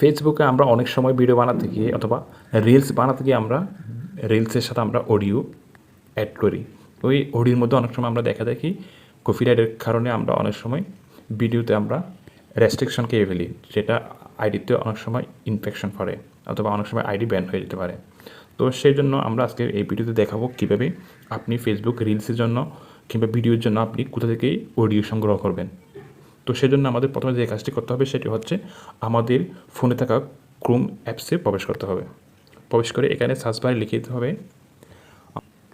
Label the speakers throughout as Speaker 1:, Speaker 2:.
Speaker 1: ফেসবুকে আমরা অনেক সময় ভিডিও বানাতে গিয়ে অথবা রিলস বানাতে গিয়ে আমরা রিলসের সাথে আমরা অডিও অ্যাড করি। ওই অডিওর মধ্যে অনেক সময় আমরা দেখা দেখি কপিরাইটের কারণে আমরা অনেক সময় ভিডিওতে আমরা রেস্ট্রিকশন খেয়ে ফেলি, যেটা আইডিতে অনেক সময় ইনফেকশন করে অথবা অনেক সময় আইডি ব্যান হয়ে যেতে পারে। তো সেই জন্য আমরা আজকে এই ভিডিওতে দেখাবো কীভাবে আপনি ফেসবুক রিলসের জন্য কিংবা ভিডিওর জন্য আপনি কোথা থেকে অডিও সংগ্রহ করবেন। তো সেজন্য আমাদের প্রথমে যে কাজটি করতে হবে সেটি হচ্ছে আমাদের ফোনে থাকা ক্রোম অ্যাপসে প্রবেশ করতে হবে। প্রবেশ করে এখানে সার্চ বারে লিখে দিতে হবে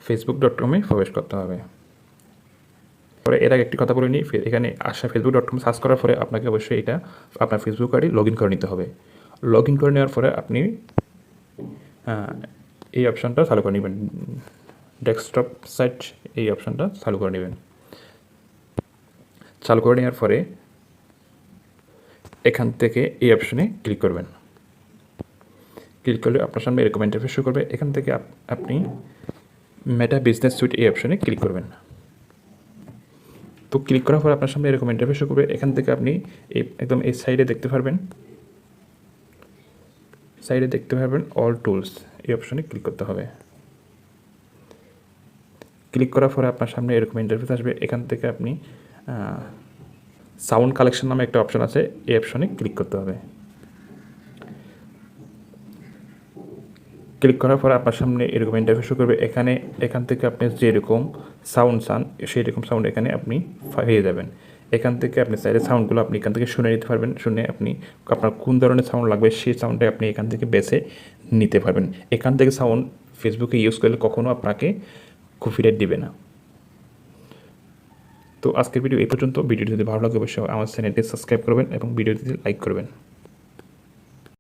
Speaker 1: facebook.com-এ প্রবেশ করতে হবে। পরে এর আগে একটি কথা বলে নিই, এখানে facebook.com সার্চ করার পরে আপনাকে অবশ্যই এটা আপনার ফেসবুক আইডি লগ ইন করে নিতে হবে। লগ ইন করে নেওয়ার পরে আপনি এই অপশানটা চালু করে নেবেন, ডেস্কটপ সাইট এই অপশানটা চালু করে নেবেন। চালু করে নেওয়ার পরে এখান থেকে এই অপশনে ক্লিক করবেন। ক্লিক করলে আপনার সামনে এরকম ইন্টারফেস শো করবে। এখান থেকে আপনি মেটা বিজনেস সুইট এই অপশনে ক্লিক করবেন। তো ক্লিক করার পর আপনার সামনে এরকম ইন্টারফেস শো করবে। এখান থেকে আপনি একদম এই সাইডে দেখতে পারবেন অল টুলস এই অপশনে ক্লিক করতে হবে। ক্লিক করার পরে আপনার সামনে এরকম ইন্টারফেস আসবে। এখান থেকে আপনি সাউন্ড কালেকশন নামে একটা অপশন আছে, এই অপশনে ক্লিক করতে হবে। ক্লিক করার পর আপনার সামনে এরকম ইন্টারফেস শো করবে। এখান থেকে আপনি যেরকম সাউন্ড চান সেই রকম সাউন্ড এখানে আপনি পেয়ে যাবেন। এখান থেকে আপনি চাইলে সাউন্ডগুলো আপনি এখান থেকে শুনে নিতে পারবেন। শুনে আপনি আপনার কোন ধরনের সাউন্ড লাগবে সেই সাউন্ডটা আপনি এখান থেকে বেছে নিতে পারবেন। এখান থেকে সাউন্ড ফেসবুকে ইউজ করলে কখনও আপনাকে কপিরাইট দিবে না। তো আজকের ভিডিও এই পর্যন্ত। ভিডিওটি যদি ভালো লাগে অবশ্যই আমার চ্যানেলটি সাবস্ক্রাইব করবেন এবং ভিডিওটি লাইক করবেন।